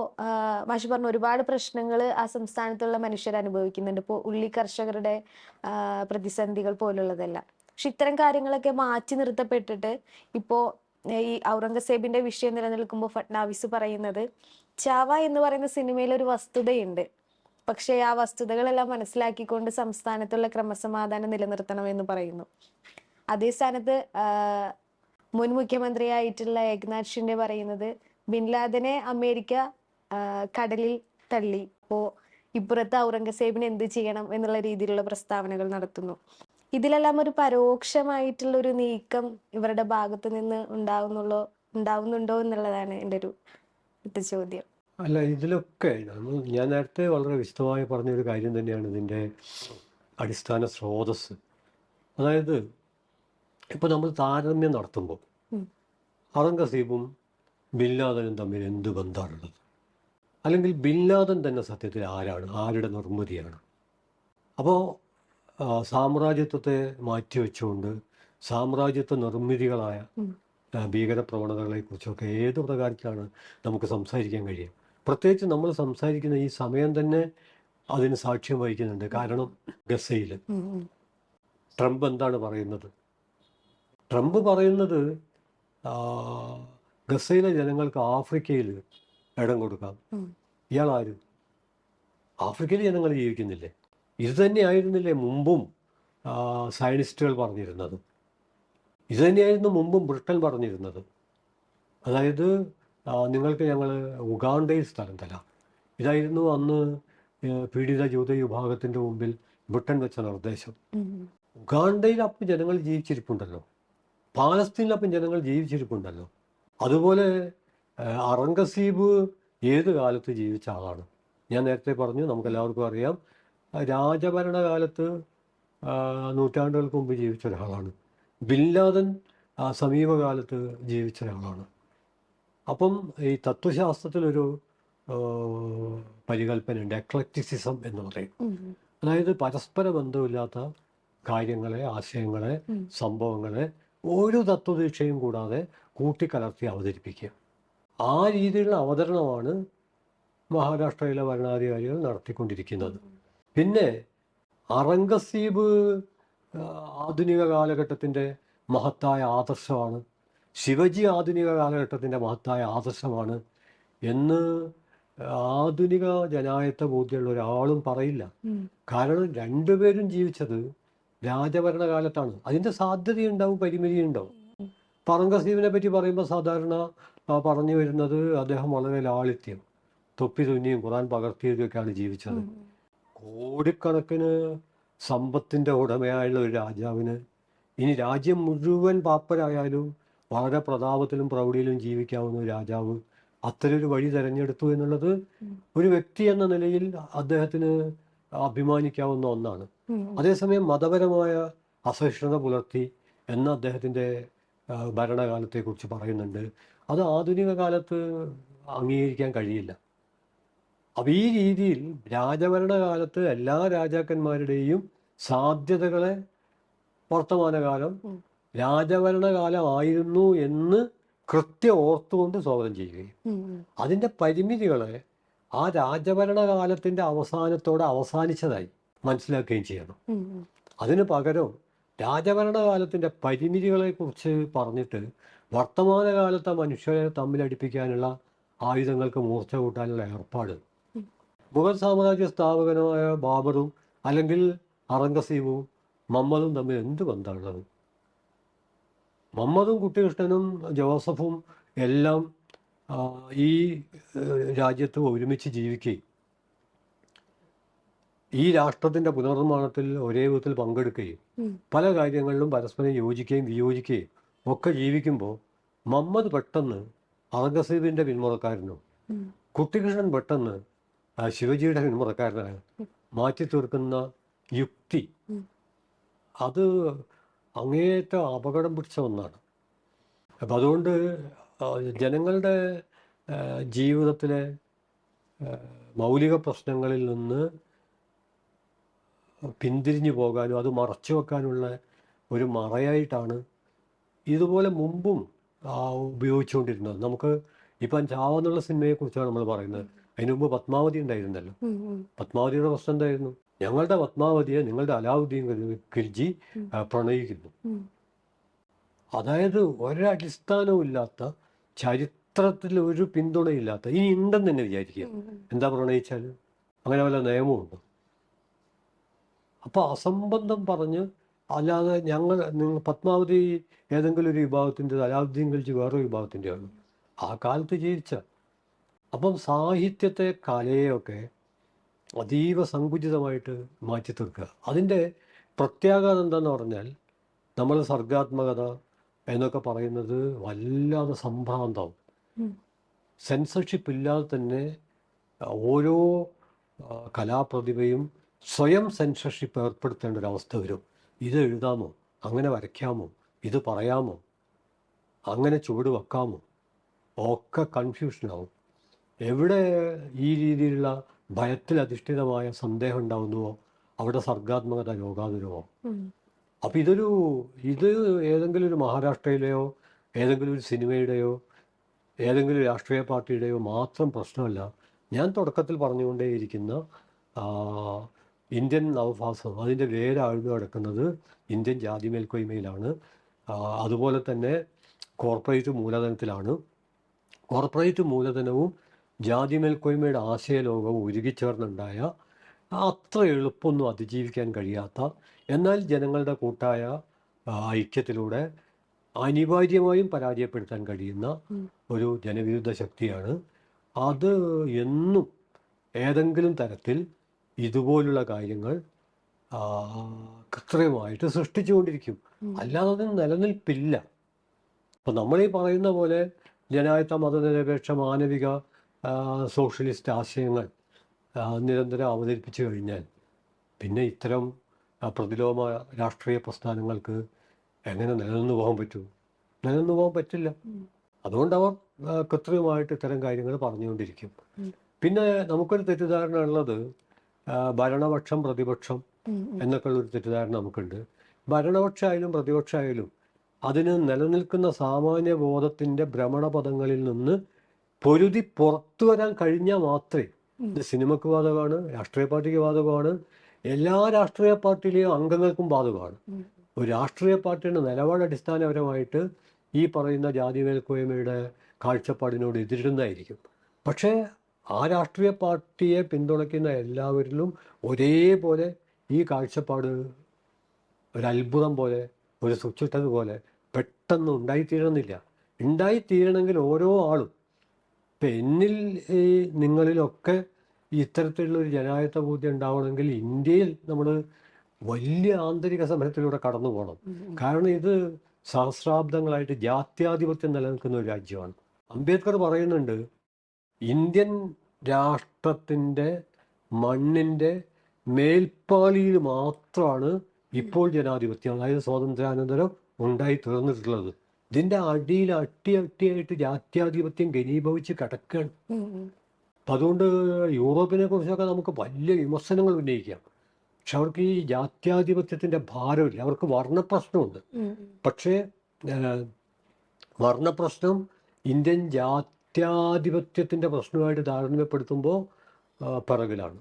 മാഷ് പറഞ്ഞ ഒരുപാട് പ്രശ്നങ്ങൾ ആ സംസ്ഥാനത്തുള്ള മനുഷ്യർ അനുഭവിക്കുന്നുണ്ട്. ഇപ്പോൾ ഉള്ളി കർഷകരുടെ പ്രതിസന്ധികൾ പോലുള്ളതെല്ലാം. പക്ഷെ ഇത്തരം കാര്യങ്ങളൊക്കെ മാറ്റി നിർത്തപ്പെട്ടിട്ട് ഇപ്പോൾ ഈ ഔറംഗസേബിന്റെ വിഷയം നിലനിൽക്കുമ്പോൾ ഫട്നാവിസ് പറയുന്നത് ചാവ എന്ന് പറയുന്ന സിനിമയിൽ ഒരു വസ്തുതയുണ്ട്, പക്ഷേ ആ വസ്തുതകളെല്ലാം മനസ്സിലാക്കിക്കൊണ്ട് സംസ്ഥാനത്തുള്ള ക്രമസമാധാനം നിലനിർത്തണമെന്ന് പറയുന്നു. അതേ സ്ഥാനത്ത് മുൻ മുഖ്യമന്ത്രിയായിട്ടുള്ള ഏക്നാഥ് ഷിൻഡെ പറയുന്നത് ബിൻ ലാദനെ അമേരിക്ക കടലിൽ തള്ളി, അപ്പോൾ ഇപ്പുറത്ത് ഔറംഗസേബിന് എന്ത് ചെയ്യണം എന്നുള്ള രീതിയിലുള്ള പ്രസ്താവനകൾ നടത്തുന്നു. ഇതിലെല്ലാം ഒരു പരോക്ഷമായിട്ടുള്ള ഒരു നീക്കം ഇവരുടെ ഭാഗത്ത് നിന്ന് ഉണ്ടാവുന്നുണ്ടോ എന്നുള്ളതാണ് എൻ്റെ ഒരു ചോദ്യം. അല്ല, ഇതിലൊക്കെ ഞാൻ നേരത്തെ വളരെ വിശദമായി പറഞ്ഞൊരു കാര്യം തന്നെയാണ് ഇതിൻ്റെ അടിസ്ഥാന സ്രോതസ്. അതായത് ഇപ്പോൾ നമ്മൾ താരതമ്യം നടത്തുമ്പോൾ ഔറംഗസീബും ബിൻ ലാദനും തമ്മിൽ എന്ത് ബന്ധമാണുള്ളത്? അല്ലെങ്കിൽ ബിൻ ലാദൻ തന്നെ സത്യത്തിൽ ആരാണ്, ആരുടെ നിർമ്മിതിയാണ്? അപ്പോൾ സാമ്രാജ്യത്വത്തെ മാറ്റിവെച്ചുകൊണ്ട് സാമ്രാജ്യത്വ നിർമ്മിതികളായ ഉം. ഭീകര പ്രവണതകളെക്കുറിച്ചൊക്കെ ഏത് പ്രകാരത്തിലാണ് നമുക്ക് സംസാരിക്കാൻ കഴിയും? പ്രത്യേകിച്ച് നമ്മൾ സംസാരിക്കുന്ന ഈ സമയം തന്നെ അതിന് സാക്ഷ്യം വഹിക്കുന്നുണ്ട്. കാരണം ഗസയിൽ ഉം, ഉം. ട്രംപ് എന്താണ് പറയുന്നത്? ട്രംപ് പറയുന്നത് ആ, ഗസയിലെ ജനങ്ങൾക്ക് ആഫ്രിക്കയിൽ ഇടം കൊടുക്കാം. ഉം. ഇയാൾ ആര്? ആഫ്രിക്കയിൽ ജനങ്ങൾ ജീവിക്കുന്നില്ലേ? ഇത് തന്നെയായിരുന്നില്ലേ മുമ്പും സയനിസ്റ്റുകൾ പറഞ്ഞിരുന്നത്? ഇത് തന്നെയായിരുന്നു മുമ്പും ബ്രിട്ടൻ പറഞ്ഞിരുന്നത്. അതായത് നിങ്ങൾക്ക് ഞങ്ങൾ ഉഗാണ്ടയിൽ സ്ഥലം തരാം. ഇതായിരുന്നു അന്ന് പീഡിത ജൂത വിഭാഗത്തിൻ്റെ മുമ്പിൽ ബ്രിട്ടൻ വെച്ച നിർദ്ദേശം. ഉം. ഉഗാണ്ടയിൽ അപ്പം ജനങ്ങൾ ജീവിച്ചിരിപ്പുണ്ടല്ലോ, പാലസ്തീനിൽ അപ്പം ജനങ്ങൾ ജീവിച്ചിരിപ്പുണ്ടല്ലോ. അതുപോലെ അറംഗസീബ് ഏത് കാലത്ത് ജീവിച്ച ആളാണ്? ഞാൻ നേരത്തെ പറഞ്ഞു, നമുക്കെല്ലാവർക്കും അറിയാം, രാജഭരണകാലത്ത് നൂറ്റാണ്ടുകൾക്ക് മുമ്പ് ജീവിച്ച ഒരാളാണ്. ബിൻ ലാദൻ സമീപകാലത്ത് ജീവിച്ച ഒരാളാണ്. അപ്പം ഈ തത്വശാസ്ത്രത്തിലൊരു പരികല്പനയുണ്ട്, എക്ലക്റ്റിസിസം എന്ന് പറയും. ഉം. അതായത് പരസ്പര ബന്ധമില്ലാത്ത കാര്യങ്ങളെ, ആശയങ്ങളെ, ഉം. സംഭവങ്ങളെ ഒരു തത്വദീക്ഷയും കൂടാതെ കൂട്ടിക്കലർത്തി അവതരിപ്പിക്കുക. ആ രീതിയിലുള്ള അവതരണമാണ് മഹാരാഷ്ട്രയിലെ ഭരണാധികാരികൾ നടത്തിക്കൊണ്ടിരിക്കുന്നത്. പിന്നെ അറംഗസീബ് ആധുനിക കാലഘട്ടത്തിൻ്റെ മഹത്തായ ആദർശമാണ്, ശിവജി ആധുനിക കാലഘട്ടത്തിൻ്റെ മഹത്തായ ആദർശമാണ് എന്ന് ആധുനിക ജനായത്ത ബോധ്യമുള്ള ഒരാളും പറയില്ല. ഉം. കാരണം രണ്ടുപേരും ജീവിച്ചത് രാജഭരണകാലത്താണ്. അതിൻ്റെ സാധ്യതയുണ്ടാവും, പരിമിതിയുണ്ടാവും. അറംഗസീബിനെ പറ്റി പറയുമ്പോൾ സാധാരണ പറഞ്ഞു വരുന്നത് അദ്ദേഹം വളരെ ലാളിത്യം, തൊപ്പി തുന്നിയും ഖുറാൻ പകർത്തിയൊക്കെയാണ് ജീവിച്ചത്. ഉം. കോടിക്കണക്കിന് സമ്പത്തിൻ്റെ ഉടമയായുള്ള ഒരു രാജാവിന് ഇനി രാജ്യം മുഴുവൻ പാപ്പരായാലും വളരെ പ്രതാപത്തിലും പ്രൗഢിയിലും ജീവിക്കാവുന്ന ഒരു രാജാവ് അത്തരൊരു വഴി തിരഞ്ഞെടുത്തു എന്നുള്ളത് ഒരു വ്യക്തി എന്ന നിലയിൽ അദ്ദേഹത്തിന് അഭിമാനിക്കാവുന്ന ഒന്നാണ്. ഉം. അതേസമയം മതപരമായ അസഹിഷ്ണുത പുലർത്തി എന്ന അദ്ദേഹത്തിൻ്റെ ഭരണകാലത്തെക്കുറിച്ച് പറയുന്നുണ്ട്. അത് ആധുനിക കാലത്ത് അംഗീകരിക്കാൻ കഴിയില്ല. അപ്പം ഈ രീതിയിൽ രാജഭരണകാലത്ത് എല്ലാ രാജാക്കന്മാരുടെയും സാധ്യതകളെ വർത്തമാനകാലം ഉം. രാജഭരണകാലമായിരുന്നു എന്ന് കൃത്യം ഓർത്തുകൊണ്ട് സ്വാഗതം ചെയ്യുകയും ഉം. അതിൻ്റെ പരിമിതികളെ ആ രാജഭരണകാലത്തിൻ്റെ അവസാനത്തോടെ അവസാനിച്ചതായി മനസ്സിലാക്കുകയും ചെയ്യണം. ഉം. അതിന് പകരം രാജഭരണകാലത്തിൻ്റെ പരിമിതികളെക്കുറിച്ച് പറഞ്ഞിട്ട് വർത്തമാനകാലത്തെ മനുഷ്യരെ തമ്മിലടിപ്പിക്കാനുള്ള ആയുധങ്ങൾക്ക് മൂർച്ച കൂട്ടാനുള്ള ഏർപ്പാട് മുഗൾ സാമ്രാജ്യ സ്ഥാപകനായ ബാബറും അല്ലെങ്കിൽ അറംഗസീബും മമ്മദും തമ്മിൽ എന്ത് ബന്ധമുള്ളത്? മമ്മദും കുട്ടികൃഷ്ണനും ജോസഫും എല്ലാം ഈ രാജ്യത്ത് ഒരുമിച്ച് ജീവിക്കുകയും ഈ രാഷ്ട്രത്തിൻ്റെ പുനർനിർമ്മാണത്തിൽ ഒരേ വിധത്തിൽ പങ്കെടുക്കുകയും പല കാര്യങ്ങളിലും പരസ്പരം യോജിക്കുകയും വിയോജിക്കുകയും ഒക്കെ ജീവിക്കുമ്പോൾ മമ്മദ് പെട്ടെന്ന് അറംഗസീബിൻ്റെ പിന്മുറക്കാരനും കുട്ടികൃഷ്ണൻ പെട്ടെന്ന് ശിവജിയുടെ പിന്മുറക്കാരനായ മാറ്റി തീർക്കുന്ന യുക്തി അത് അങ്ങേയറ്റം അപകടം പിടിച്ച ഒന്നാണ്. അപ്പം അതുകൊണ്ട് ജനങ്ങളുടെ ജീവിതത്തിലെ മൗലിക പ്രശ്നങ്ങളിൽ നിന്ന് പിന്തിരിഞ്ഞു പോകാനും അത് മറച്ചു വെക്കാനുള്ള ഒരു മറയായിട്ടാണ് ഇതുപോലെ മുമ്പും ഉപയോഗിച്ചുകൊണ്ടിരുന്നത്. നമുക്ക് ഇപ്പം ചാവെന്നുള്ള സിനിമയെക്കുറിച്ചാണ് നമ്മൾ പറയുന്നത്. അതിനു മുമ്പ് പത്മാവതി ഉണ്ടായിരുന്നല്ലോ. പത്മാവതിയുടെ പ്രശ്നം എന്തായിരുന്നു? ഞങ്ങളുടെ പത്മാവതിയെ നിങ്ങളുടെ അലാവുദ്ദീൻ ഖിൽജി പ്രണയിക്കുന്നു. അതായത് ഒരടിസ്ഥാനവും ഇല്ലാത്ത, ചരിത്രത്തിൽ ഒരു പിന്തുണയില്ലാത്ത, ഇനി ഉണ്ടെന്ന് തന്നെ വിചാരിക്കുക, എന്താ പ്രണയിച്ചാൽ അങ്ങനെ വല്ല നിയമമുണ്ടോ? അപ്പോൾ അസംബന്ധം പറഞ്ഞ് അല്ലാതെ നിങ്ങൾ പത്മാവതി ഏതെങ്കിലും ഒരു വിഭാഗത്തിൻ്റെ, അലാവുദ്ദീൻ ഖിൽജി വേറൊരു വിഭാഗത്തിൻ്റെയാണ് ആ കാലത്ത് ജീവിച്ച. അപ്പം സാഹിത്യത്തെ, കലയൊക്കെ അതീവ സങ്കുചിതമായിട്ട് മാറ്റി തീർക്കുക. അതിൻ്റെ പ്രത്യാഘാതം എന്താണെന്ന് പറഞ്ഞാൽ നമ്മൾ സർഗാത്മകത എന്നൊക്കെ പറയുന്നത് വല്ലാതെ സംഭ്രാന്താവും. സെൻസർഷിപ്പ് ഇല്ലാതെ തന്നെ ഓരോ കലാപ്രതിഭയും സ്വയം സെൻസർഷിപ്പ് ഏർപ്പെടുത്തേണ്ട ഒരവസ്ഥ വരും. ഇത് എഴുതാമോ, അങ്ങനെ വരയ്ക്കാമോ, ഇത് പറയാമോ, അങ്ങനെ ചുവട് വെക്കാമോ, ഒക്കെ കൺഫ്യൂഷനാവും. എവിടെ ഈ രീതിയിലുള്ള ഭയത്തിലധിഷ്ഠിതമായ സന്ദേഹം ഉണ്ടാകുന്നുവോ അവിടെ സർഗാത്മകത രോഗാതുരമോ. അപ്പം ഇത് ഏതെങ്കിലും ഒരു മഹാരാഷ്ട്രയിലെയോ ഏതെങ്കിലും ഒരു സിനിമയുടെയോ ഏതെങ്കിലും രാഷ്ട്രീയ പാർട്ടിയുടെയോ മാത്രം പ്രശ്നമല്ല. ഞാൻ തുടക്കത്തിൽ പറഞ്ഞുകൊണ്ടേയിരിക്കുന്ന ഇന്ത്യൻ നവഭാസം അതിൻ്റെ വേരാഴ്ന്നു കിടക്കുന്നത് ഇന്ത്യൻ ജാതി മേൽക്കോയ്മയിലാണ്. അതുപോലെ തന്നെ കോർപ്പറേറ്റ് മൂലധനത്തിലാണ്. കോർപ്പറേറ്റ് മൂലധനവും ജാതി മേൽക്കോയ്മയുടെ ആശയലോകവും ഉരുകിച്ചേർന്നുണ്ടായ അത്ര എളുപ്പമൊന്നും അതിജീവിക്കാൻ കഴിയാത്ത, എന്നാൽ ജനങ്ങളുടെ കൂട്ടായ ഐക്യത്തിലൂടെ അനിവാര്യമായും പരാജയപ്പെടുത്താൻ കഴിയുന്ന ഒരു ജനവിരുദ്ധ ശക്തിയാണ്. അത് എന്നും ഏതെങ്കിലും തരത്തിൽ ഇതുപോലുള്ള കാര്യങ്ങൾ കൃത്രിമമായിട്ട് സൃഷ്ടിച്ചുകൊണ്ടിരിക്കും. അല്ലാതെ അതിന് നിലനിൽപ്പില്ല. അപ്പം നമ്മളീ പറയുന്ന പോലെ ജനായത്ത മതനിരപേക്ഷ മാനവിക സോഷ്യലിസ്റ്റ് ആശയങ്ങൾ നിരന്തരം അവതരിപ്പിച്ചു കഴിഞ്ഞാൽ പിന്നെ ഇത്തരം പ്രതിലോമ രാഷ്ട്രീയ പ്രസ്ഥാനങ്ങൾക്ക് എങ്ങനെ നിലനിന്ന് പോകാൻ പറ്റൂ? നിലനിന്ന് പോകാൻ പറ്റില്ല. അതുകൊണ്ട് അവർ കൃത്രിമമായിട്ട് ഇത്തരം കാര്യങ്ങൾ പറഞ്ഞുകൊണ്ടിരിക്കും. പിന്നെ നമുക്കൊരു തെറ്റിദ്ധാരണ ഉള്ളത് ഭരണപക്ഷം പ്രതിപക്ഷം എന്നൊക്കെ ഉള്ളൊരു തെറ്റിദ്ധാരണ നമുക്കുണ്ട്. ഭരണപക്ഷമായാലും പ്രതിപക്ഷമായാലും അതിന് നിലനിൽക്കുന്ന സാമാന്യ ബോധത്തിൻ്റെ ഭ്രമണപഥങ്ങളിൽ നിന്ന് പൊരുതി പുറത്തു വരാൻ കഴിഞ്ഞാൽ മാത്രമേ, ഇത് സിനിമയ്ക്ക് ബാധകമാണ്, രാഷ്ട്രീയ പാർട്ടിക്ക് ബാധകമാണ്, എല്ലാ രാഷ്ട്രീയ പാർട്ടിയിലെയും അംഗങ്ങൾക്കും ബാധകമാണ്. ഒരു രാഷ്ട്രീയ പാർട്ടിയുടെ നിലപാട് അടിസ്ഥാനപരമായിട്ട് ഈ പറയുന്ന ജാതി മേൽക്കോയ്മയുടെ കാഴ്ചപ്പാടിനോട് എതിരിടുന്നതായിരിക്കും. പക്ഷേ ആ രാഷ്ട്രീയ പാർട്ടിയെ പിന്തുണയ്ക്കുന്ന എല്ലാവരിലും ഒരേപോലെ ഈ കാഴ്ചപ്പാട് ഒരത്ഭുതം പോലെ, ഒരു സ്വിച്ചിട്ടതുപോലെ പെട്ടെന്ന് ഉണ്ടായിത്തീരണമെന്നില്ല. ഉണ്ടായിത്തീരണമെങ്കിൽ ഓരോ ആളും, ഇപ്പം എന്നിൽ നിങ്ങളിലൊക്കെ ഇത്തരത്തിലുള്ളൊരു ജനായത്ത ബോധ്യം ഉണ്ടാവണമെങ്കിൽ ഇന്ത്യയിൽ നമ്മൾ വലിയ ആന്തരിക സമരത്തിലൂടെ കടന്നു പോകണം. കാരണം ഇത് സഹസ്രാബ്ദങ്ങളായിട്ട് ജാത്യാധിപത്യം നിലനിൽക്കുന്ന ഒരു രാജ്യമാണ്. അംബേദ്കർ പറയുന്നുണ്ട്, ഇന്ത്യൻ രാഷ്ട്രത്തിൻ്റെ മണ്ണിൻ്റെ മേൽപ്പാളിയിൽ മാത്രമാണ് ഇപ്പോൾ ജനാധിപത്യം, അതായത് സ്വാതന്ത്ര്യാനന്തരം ഉണ്ടായി തീർന്നിട്ടുള്ളത്. ഇതിൻ്റെ അടിയിൽ അട്ടിയായിട്ട് ജാത്യാധിപത്യം ഘനീഭവിച്ച് കിടക്കുകയാണ്. അപ്പം അതുകൊണ്ട് യൂറോപ്പിനെ കുറിച്ചൊക്കെ നമുക്ക് വലിയ വിമർശനങ്ങൾ ഉന്നയിക്കാം. പക്ഷെ അവർക്ക് ഈ ജാത്യാധിപത്യത്തിൻ്റെ ഭാരമില്ല. അവർക്ക് വർണ്ണപ്രശ്നമുണ്ട്. പക്ഷേ വർണ്ണപ്രശ്നം ഇന്ത്യൻ ജാത്യാധിപത്യത്തിൻ്റെ പ്രശ്നമായിട്ട് താരതമ്യപ്പെടുത്തുമ്പോൾ പിറകിലാണ്.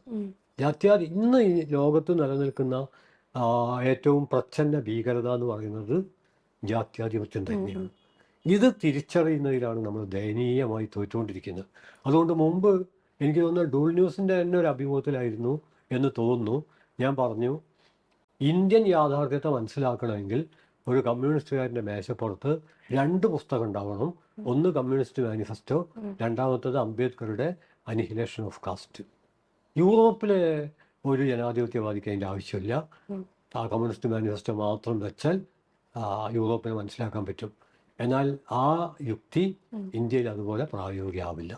ഇന്ന് ഈ ലോകത്ത് നിലനിൽക്കുന്ന ഏറ്റവും പ്രച്ഛന്ന ഭീകരത എന്ന് പറയുന്നത് ജാത്യാധിപത്യം തന്നെയാണ്. ഇത് തിരിച്ചറിയുന്നതിലാണ് നമ്മൾ ദയനീയമായി തോറ്റുകൊണ്ടിരിക്കുന്നത്. അതുകൊണ്ട് മുമ്പ് എനിക്ക് തോന്നുന്നു ഡൂൾ ന്യൂസിൻ്റെ തന്നെ ഒരു അഭിമുഖത്തിലായിരുന്നു എന്ന് തോന്നുന്നു, ഞാൻ പറഞ്ഞു, ഇന്ത്യൻ യാഥാർത്ഥ്യത്തെ മനസ്സിലാക്കണമെങ്കിൽ ഒരു കമ്മ്യൂണിസ്റ്റുകാരൻ്റെ മേശപ്പുറത്ത് 2 പുസ്തകം ഉണ്ടാവണം. ഒന്ന് കമ്മ്യൂണിസ്റ്റ് മാനിഫെസ്റ്റോ, രണ്ടാമത്തത് അംബേദ്കറുടെ അനിഹിലേഷൻ ഓഫ് കാസ്റ്റ്. യൂറോപ്പിലെ ഒരു ജനാധിപത്യവാദിക്ക് അതിൻ്റെ ആവശ്യമില്ല. ആ കമ്മ്യൂണിസ്റ്റ് മാനിഫെസ്റ്റോ മാത്രം വെച്ചാൽ യൂറോപ്പിനെ മനസ്സിലാക്കാൻ പറ്റും. എന്നാൽ ആ യുക്തി ഇന്ത്യയിൽ അതുപോലെ പ്രായോഗികമാവില്ല.